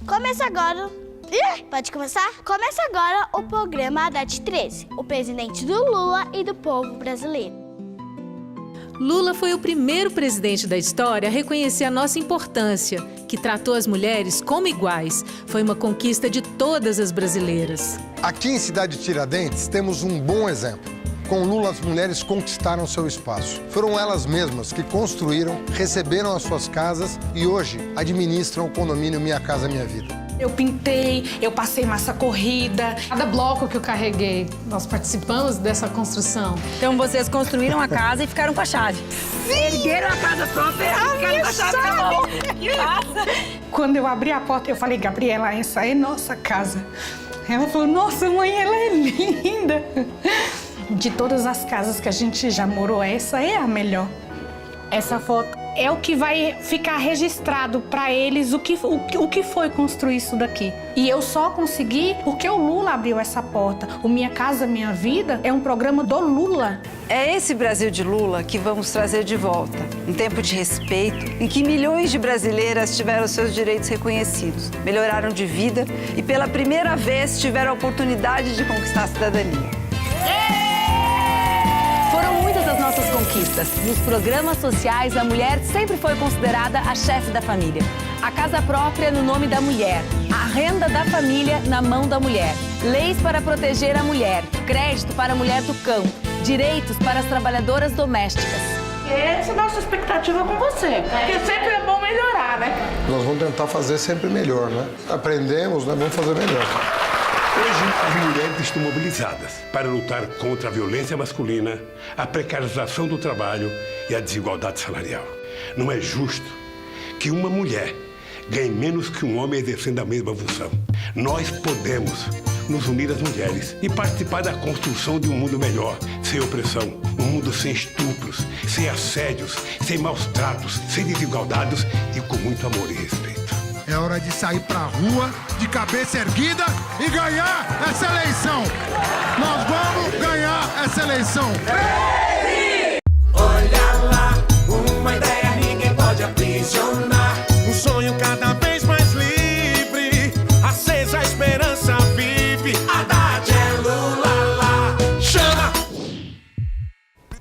Começa agora... Pode começar? Começa agora o programa Haddad 13, o presidente do Lula e do povo brasileiro. Lula foi o primeiro presidente da história a reconhecer a nossa importância, que tratou as mulheres como iguais. Foi uma conquista de todas as brasileiras. Aqui em Cidade Tiradentes temos um bom exemplo. Com Lula, as mulheres conquistaram seu espaço. Foram elas mesmas que construíram, receberam as suas casas e hoje administram o condomínio Minha Casa Minha Vida. Eu pintei, eu passei massa corrida. Cada bloco que eu carreguei, nós participamos dessa construção. Então vocês construíram a casa e ficaram com a chave. Sim! Ergueram a casa própria e ficaram com a chave na mão. Que massa! Quando eu abri a porta, eu falei, Gabriela, essa é nossa casa. Ela falou, nossa, mãe, ela é linda. De todas as casas que a gente já morou, essa é a melhor. Essa foto é o que vai ficar registrado para eles o que foi construir isso daqui. E eu só consegui porque o Lula abriu essa porta. O Minha Casa Minha Vida é um programa do Lula. É esse Brasil de Lula que vamos trazer de volta. Um tempo de respeito em que milhões de brasileiras tiveram seus direitos reconhecidos, melhoraram de vida e pela primeira vez tiveram a oportunidade de conquistar a cidadania. Foram muitas as nossas conquistas. Nos programas sociais, a mulher sempre foi considerada a chefe da família. A casa própria no nome da mulher. A renda da família na mão da mulher. Leis para proteger a mulher. Crédito para a mulher do campo. Direitos para as trabalhadoras domésticas. Essa é a nossa expectativa com você. Porque sempre é bom melhorar, né? Nós vamos tentar fazer sempre melhor, né? Aprendemos, né? Vamos fazer melhor. Hoje, as mulheres estão mobilizadas para lutar contra a violência masculina, a precarização do trabalho e a desigualdade salarial. Não é justo que uma mulher ganhe menos que um homem exercendo a mesma função. Nós podemos nos unir às mulheres e participar da construção de um mundo melhor, sem opressão, um mundo sem estupros, sem assédios, sem maus tratos, sem desigualdades e com muito amor e respeito. É hora de sair pra rua, de cabeça erguida e ganhar essa eleição. Nós vamos ganhar essa eleição. Olha lá, uma ideia ninguém pode aprisionar. Um sonho cada vez mais livre, acesa a esperança vive. Haddad é Lula lá, chama!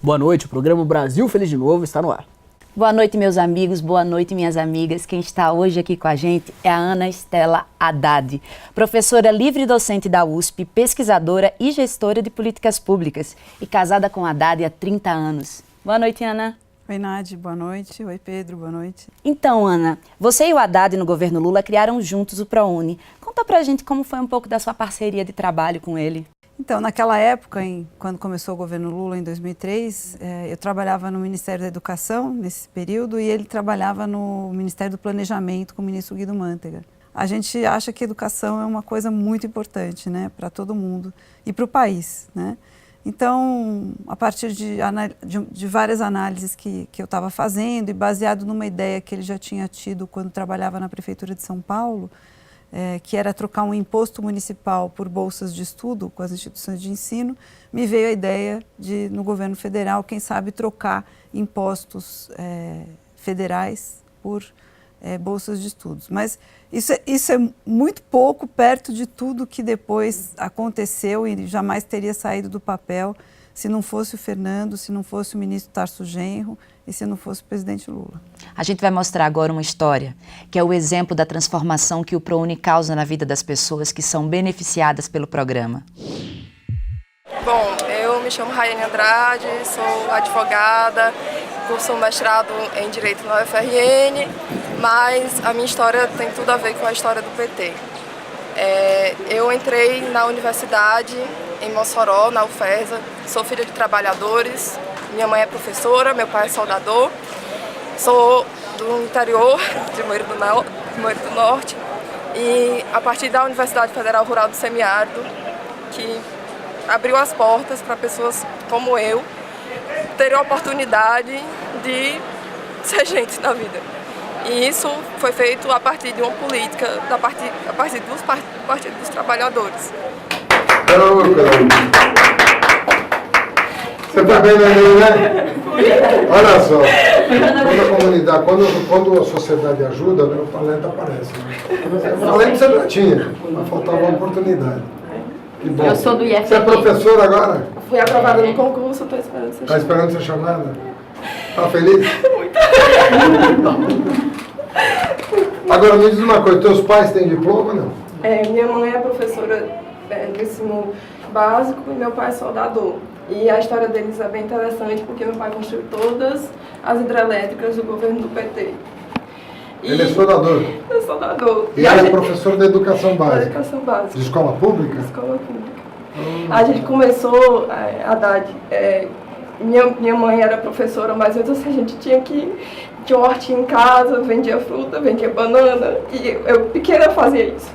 Boa noite, o programa Brasil Feliz de Novo está no ar. Boa noite, meus amigos, boa noite, minhas amigas. Quem está hoje aqui com a gente é a Ana Estela Haddad, professora livre docente da USP, pesquisadora e gestora de políticas públicas e casada com Haddad há 30 anos. Boa noite, Ana. Oi, Nádia, boa noite. Oi, Pedro, boa noite. Então, Ana, você e o Haddad no governo Lula criaram juntos o ProUni. Conta pra gente como foi um pouco da sua parceria de trabalho com ele. Então, naquela época, quando começou o governo Lula, em 2003, eu trabalhava no Ministério da Educação, nesse período, e ele trabalhava no Ministério do Planejamento com o ministro Guido Mantega. A gente acha que educação é uma coisa muito importante, né, para todo mundo e para o país, né? Então, a partir de várias análises que eu estava fazendo e baseado numa ideia que ele já tinha tido quando trabalhava na Prefeitura de São Paulo, que era trocar um imposto municipal por bolsas de estudo com as instituições de ensino, me veio a ideia de, no governo federal, quem sabe trocar impostos federais por bolsas de estudos. Mas isso é muito pouco perto de tudo que depois aconteceu e jamais teria saído do papel se não fosse o Fernando, se não fosse o ministro Tarso Genro e se não fosse o presidente Lula. A gente vai mostrar agora uma história que é o exemplo da transformação que o ProUni causa na vida das pessoas que são beneficiadas pelo programa. Bom, eu me chamo Raiane Andrade, sou advogada, curso mestrado em Direito na UFRN, mas a minha história tem tudo a ver com a história do PT. Eu entrei na universidade em Mossoró, na UFESA, sou filha de trabalhadores, minha mãe é professora, meu pai é soldador, sou do interior de Moeiro do Norte e a partir da Universidade Federal Rural do Semiárido, que abriu as portas para pessoas como eu terem a oportunidade de ser gente na vida. E isso foi feito a partir de uma política, a partir do Partido dos Trabalhadores. Você tá vendo aí, né? Olha só, quando a comunidade, quando a sociedade ajuda, né, o talento aparece. Né? O talento você já tinha, mas faltava uma oportunidade. Que bom. Eu sou do IFT. Você é professora agora? Fui aprovada no concurso, estou esperando ser Está esperando ser chamada? Está feliz? Agora me diz uma coisa, teus pais têm diploma ou não? Minha mãe é professora do ensino básico e meu pai é soldador. E a história deles é bem interessante porque meu pai construiu todas as hidrelétricas do governo do PT. Ele é soldador? É soldador. E ela é professor de educação básica? De educação básica. De escola pública? De escola pública. A gente começou, Haddad, minha mãe era professora, mas antes a gente tinha uma hortinha em casa, vendia fruta, vendia banana, e eu pequena fazia isso.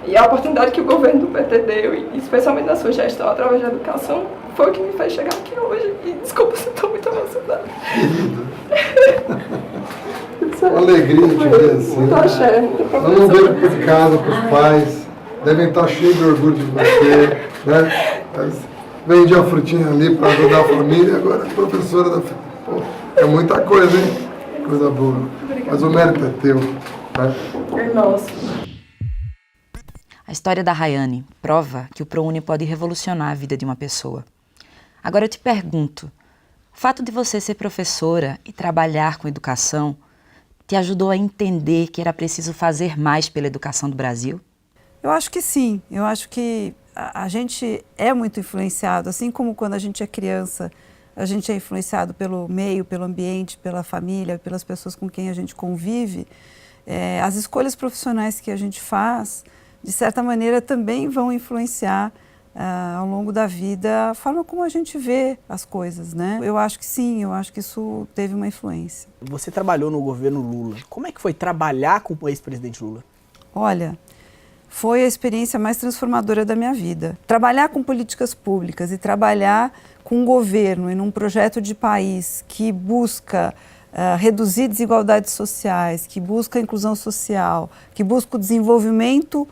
E a oportunidade que o governo do PT deu, e especialmente na sua gestão, através da educação, foi o que me fez chegar aqui hoje. E desculpa se estou muito emocionada. Uma alegria de ver assim. Muito axé, muito Vamos ver por casa, para os pais. Devem estar cheios de orgulho de você. Né? Vendi a frutinha ali para ajudar a família, agora é professora da família. É muita coisa, hein? Coisa boa. Mas o mérito é teu. Tá? É nosso. A história da Rayane prova que o ProUni pode revolucionar a vida de uma pessoa. Agora eu te pergunto, o fato de você ser professora e trabalhar com educação te ajudou a entender que era preciso fazer mais pela educação do Brasil? Eu acho que sim. Eu acho que a gente é muito influenciado, assim como quando a gente é criança, a gente é influenciado pelo meio, pelo ambiente, pela família, pelas pessoas com quem a gente convive. As escolhas profissionais que a gente faz, de certa maneira, também vão influenciar ao longo da vida a forma como a gente vê as coisas, né? Eu acho que sim, eu acho que isso teve uma influência. Você trabalhou no governo Lula. Como é que foi trabalhar com o ex-presidente Lula? Olha, foi a experiência mais transformadora da minha vida. Trabalhar com políticas públicas e trabalhar com um governo e num projeto de país que busca reduzir desigualdades sociais, que busca a inclusão social, que busca o desenvolvimento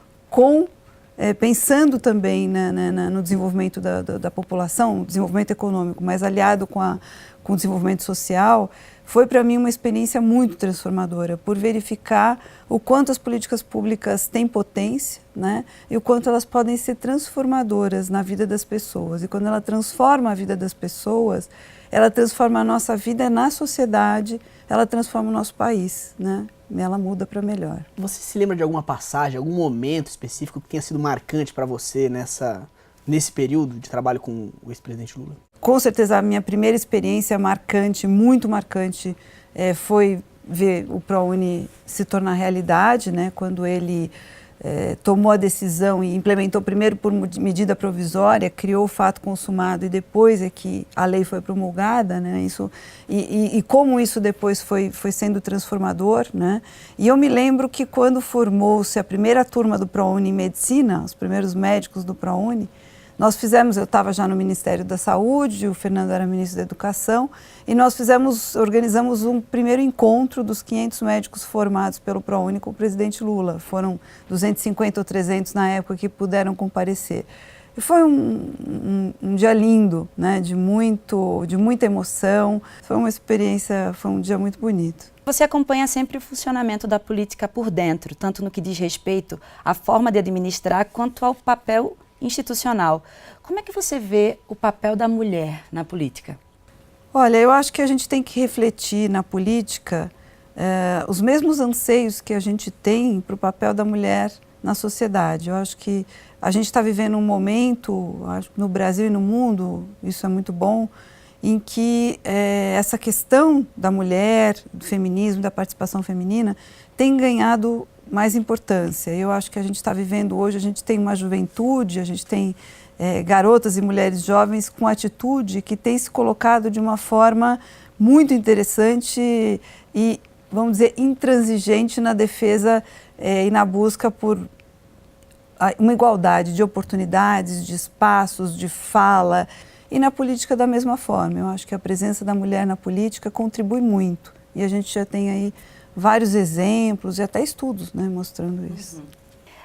pensando também no desenvolvimento da população, desenvolvimento econômico, mas aliado com o desenvolvimento social, foi para mim uma experiência muito transformadora, por verificar o quanto as políticas públicas têm potência, né? E o quanto elas podem ser transformadoras na vida das pessoas. E quando ela transforma a vida das pessoas, ela transforma a nossa vida na sociedade, ela transforma o nosso país, né? E ela muda para melhor. Você se lembra de alguma passagem, algum momento específico que tenha sido marcante para você nesse período de trabalho com o ex-presidente Lula? Com certeza, a minha primeira experiência marcante, muito marcante, foi ver o ProUni se tornar realidade, né? Quando ele tomou a decisão e implementou primeiro por medida provisória, criou o fato consumado e depois é que a lei foi promulgada, né? E como isso depois foi sendo transformador, né? E eu me lembro que quando formou-se a primeira turma do ProUni em Medicina, os primeiros médicos do ProUni, eu estava já no Ministério da Saúde, o Fernando era ministro da Educação, e nós organizamos um primeiro encontro dos 500 médicos formados pelo ProUni com o presidente Lula. Foram 250 ou 300 na época que puderam comparecer. E foi um dia lindo, né? de muita emoção, foi uma experiência, foi um dia muito bonito. Você acompanha sempre o funcionamento da política por dentro, tanto no que diz respeito à forma de administrar, quanto ao papel institucional. Como é que você vê o papel da mulher na política? Olha, eu acho que a gente tem que refletir na política os mesmos anseios que a gente tem para o papel da mulher na sociedade. Eu acho que a gente está vivendo um momento, acho que no Brasil e no mundo, isso é muito bom, em que essa questão da mulher, do feminismo, da participação feminina, tem ganhado mais importância. Eu acho que a gente está vivendo hoje, a gente tem uma juventude, a gente tem garotas e mulheres jovens com atitude que tem se colocado de uma forma muito interessante e, vamos dizer, intransigente na defesa e na busca por uma igualdade de oportunidades, de espaços, de fala. E na política da mesma forma. Eu acho que a presença da mulher na política contribui muito. E a gente já tem aí vários exemplos e até estudos, né, mostrando isso.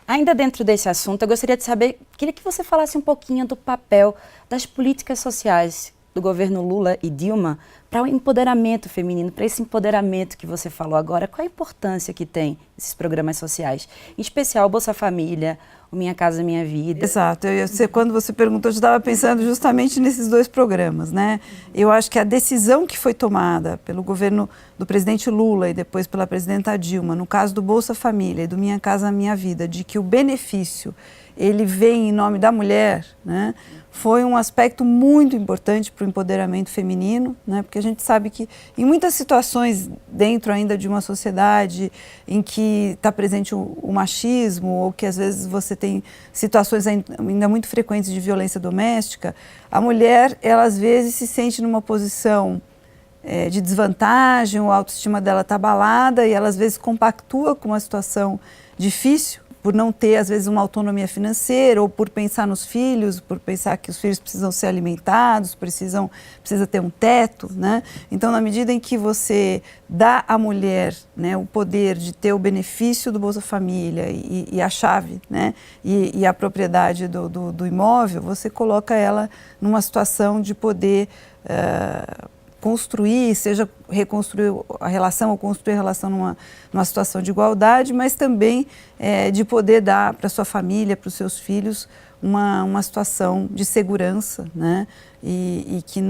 Ainda dentro desse assunto, eu gostaria de saber, queria que você falasse um pouquinho do papel das políticas sociais do governo Lula e Dilma para o empoderamento feminino, para esse empoderamento que você falou agora? Qual a importância que tem esses programas sociais? Em especial Bolsa Família, o Minha Casa Minha Vida. Exato. Quando você perguntou, eu estava pensando justamente nesses dois programas, né? Eu acho que a decisão que foi tomada pelo governo do presidente Lula e depois pela presidenta Dilma, no caso do Bolsa Família e do Minha Casa Minha Vida, de que o benefício ele vem em nome da mulher, né? Foi um aspecto muito importante para o empoderamento feminino, né? Porque a gente sabe que em muitas situações dentro ainda de uma sociedade em que está presente o machismo ou que às vezes você tem situações ainda muito frequentes de violência doméstica, a mulher, ela às vezes se sente numa posição de desvantagem, a autoestima dela está abalada e ela às vezes compactua com uma situação difícil, por não ter, às vezes, uma autonomia financeira, ou por pensar nos filhos, por pensar que os filhos precisam ser alimentados, precisa ter um teto, né? Então, na medida em que você dá à mulher, né, o poder de ter o benefício do Bolsa Família e a chave, né, e a propriedade do imóvel, você coloca ela numa situação de poder construir, seja reconstruir a relação ou construir a relação numa situação de igualdade, mas também de poder dar para sua família, para os seus filhos, uma situação de segurança, né? E que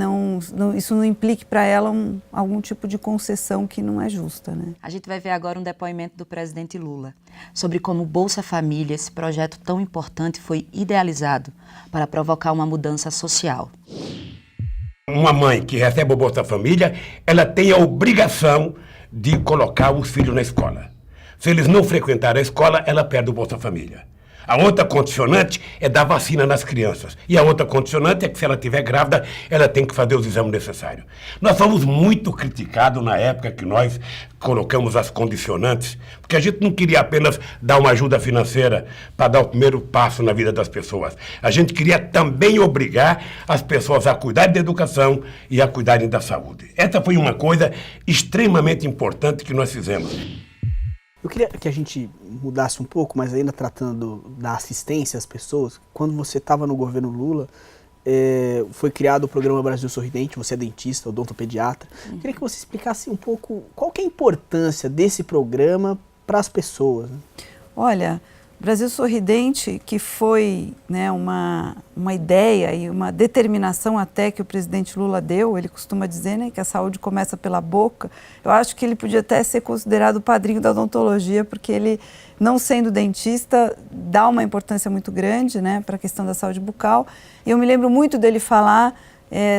isso não implique para ela algum tipo de concessão que não é justa, né? A gente vai ver agora um depoimento do presidente Lula sobre como o Bolsa Família, esse projeto tão importante, foi idealizado para provocar uma mudança social. Uma mãe que recebe o Bolsa Família, ela tem a obrigação de colocar os filhos na escola. Se eles não frequentarem a escola, ela perde o Bolsa Família. A outra condicionante é dar vacina nas crianças. E a outra condicionante é que se ela estiver grávida, ela tem que fazer os exames necessários. Nós fomos muito criticados na época que nós colocamos as condicionantes, porque a gente não queria apenas dar uma ajuda financeira para dar o primeiro passo na vida das pessoas. A gente queria também obrigar as pessoas a cuidarem da educação e a cuidarem da saúde. Essa foi uma coisa extremamente importante que nós fizemos. Eu queria que a gente mudasse um pouco, mas ainda tratando da assistência às pessoas. Quando você estava no governo Lula, foi criado o programa Brasil Sorridente, você é dentista, odontopediatra. Eu queria que você explicasse um pouco qual que é a importância desse programa para as pessoas, né? Olha, Brasil Sorridente, que foi, né, uma ideia e uma determinação até que o presidente Lula deu, ele costuma dizer, né, que a saúde começa pela boca. Eu acho que ele podia até ser considerado o padrinho da odontologia, porque ele, não sendo dentista, dá uma importância muito grande, né, para a questão da saúde bucal. E eu me lembro muito dele falar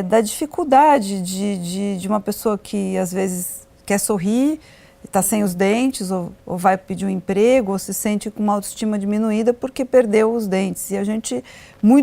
da dificuldade de uma pessoa que às vezes quer sorrir, está sem os dentes, ou vai pedir um emprego, ou se sente com uma autoestima diminuída porque perdeu os dentes. E a gente,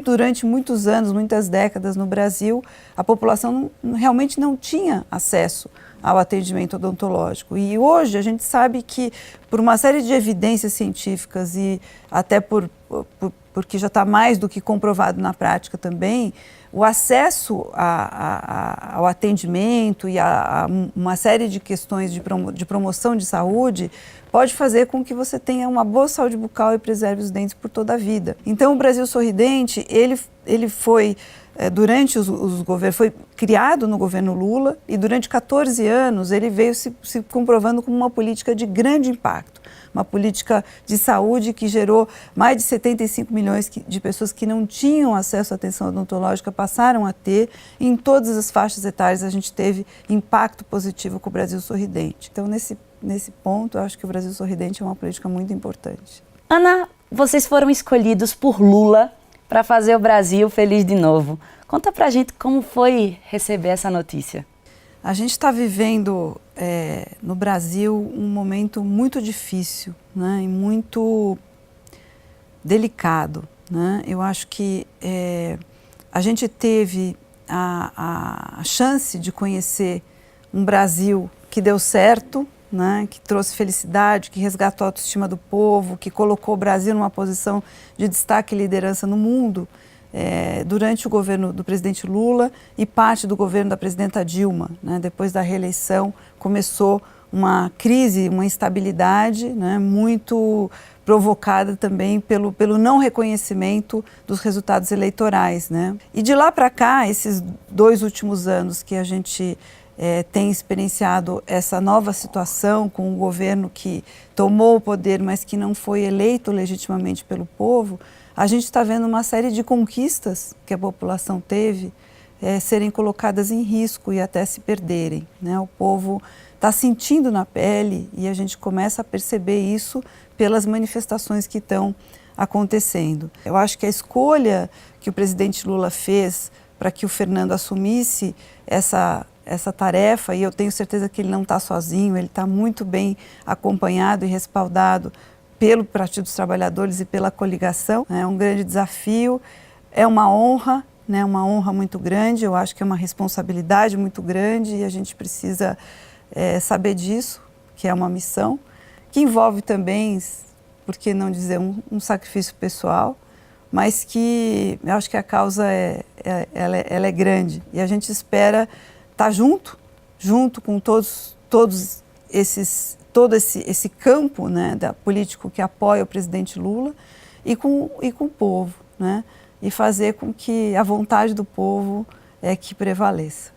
durante muitos anos, muitas décadas no Brasil, a população realmente não tinha acesso ao atendimento odontológico. E hoje a gente sabe que, por uma série de evidências científicas e até porque já está mais do que comprovado na prática também, o acesso ao atendimento e a uma série de questões de promoção de saúde pode fazer com que você tenha uma boa saúde bucal e preserve os dentes por toda a vida. Então, o Brasil Sorridente, ele foi, durante os governos, foi criado no governo Lula e durante 14 anos ele veio se comprovando como uma política de grande impacto. Uma política de saúde que gerou mais de 75 milhões de pessoas que não tinham acesso à atenção odontológica, passaram a ter. Em todas as faixas etárias a gente teve impacto positivo com o Brasil Sorridente. Então, nesse ponto, eu acho que o Brasil Sorridente é uma política muito importante. Ana, vocês foram escolhidos por Lula para fazer o Brasil feliz de novo. Conta pra gente como foi receber essa notícia. A gente está vivendo no Brasil um momento muito difícil, né, e muito delicado, né? Eu acho que a gente teve a chance de conhecer um Brasil que deu certo, né, que trouxe felicidade, que resgatou a autoestima do povo, que colocou o Brasil numa posição de destaque e liderança no mundo. Durante o governo do presidente Lula e parte do governo da presidenta Dilma, né? Depois da reeleição, começou uma crise, uma instabilidade, né, muito provocada também pelo não reconhecimento dos resultados eleitorais, né? E de lá para cá, esses 2 últimos anos que a gente tem experienciado essa nova situação com um governo que tomou o poder, mas que não foi eleito legitimamente pelo povo, a gente está vendo uma série de conquistas que a população teve serem colocadas em risco e até se perderem, né? O povo está sentindo na pele e a gente começa a perceber isso pelas manifestações que estão acontecendo. Eu acho que a escolha que o presidente Lula fez para que o Fernando assumisse essa tarefa, e eu tenho certeza que ele não está sozinho, ele está muito bem acompanhado e respaldado pelo Partido dos Trabalhadores e pela coligação. É um grande desafio, é uma honra, né, uma honra muito grande, eu acho que é uma responsabilidade muito grande e a gente precisa saber disso, que é uma missão, que envolve também, por que não dizer, um sacrifício pessoal, mas que eu acho que a causa ela é grande e a gente espera estar junto com todo esse campo, né, político que apoia o presidente Lula e com o povo, né, e fazer com que a vontade do povo que prevaleça.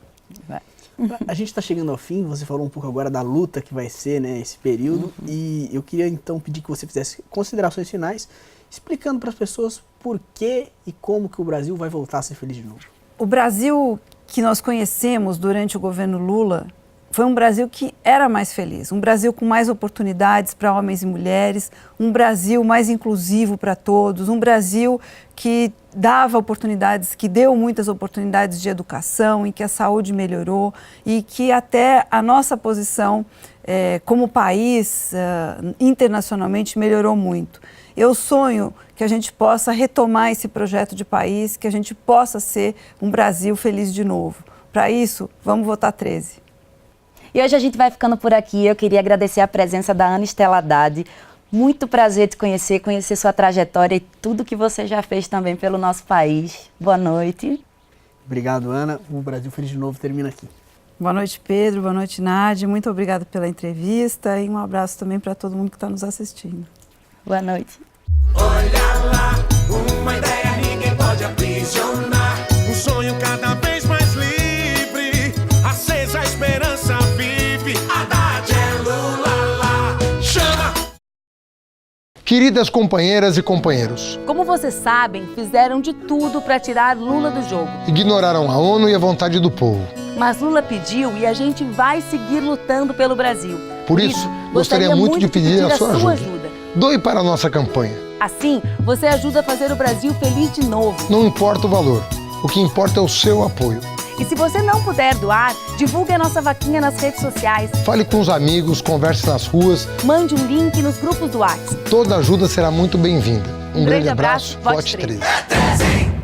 A gente está chegando ao fim, você falou um pouco agora da luta que vai ser, né, esse período, e eu queria então pedir que você fizesse considerações finais, explicando para as pessoas por que e como que o Brasil vai voltar a ser feliz de novo. O Brasil que nós conhecemos durante o governo Lula foi um Brasil que era mais feliz, um Brasil com mais oportunidades para homens e mulheres, um Brasil mais inclusivo para todos, um Brasil que dava oportunidades, que deu muitas oportunidades de educação, em que a saúde melhorou e que até a nossa posição como país internacionalmente melhorou muito. Eu sonho que a gente possa retomar esse projeto de país, que a gente possa ser um Brasil feliz de novo. Para isso, vamos votar 13. E hoje a gente vai ficando por aqui. Eu queria agradecer a presença da Ana Estela Haddad. Muito prazer te conhecer sua trajetória e tudo que você já fez também pelo nosso país. Boa noite. Obrigado, Ana. O Brasil Feliz de Novo termina aqui. Boa noite, Pedro. Boa noite, Nádia. Muito obrigada pela entrevista e um abraço também para todo mundo que está nos assistindo. Boa noite. Olha lá, uma ideia ninguém pode aprisionar. Um sonho cada vez mais livre. Acesa a esperança vive. Haddad é Lula lá. Chama! Queridas companheiras e companheiros, Como vocês sabem, fizeram de tudo para tirar Lula do jogo. ignoraram a ONU e a vontade do povo. Mas Lula pediu e a gente vai seguir lutando pelo Brasil. Por isso, gostaria muito de pedir a sua ajuda. Doe para a nossa campanha. Assim, você ajuda a fazer o Brasil feliz de novo. Não importa o valor, o que importa é o seu apoio. E se você não puder doar, divulgue a nossa vaquinha nas redes sociais. Fale com os amigos, converse nas ruas. Mande um link nos grupos do WhatsApp. Toda ajuda será muito bem-vinda. Um grande abraço, vote vote 13. 13.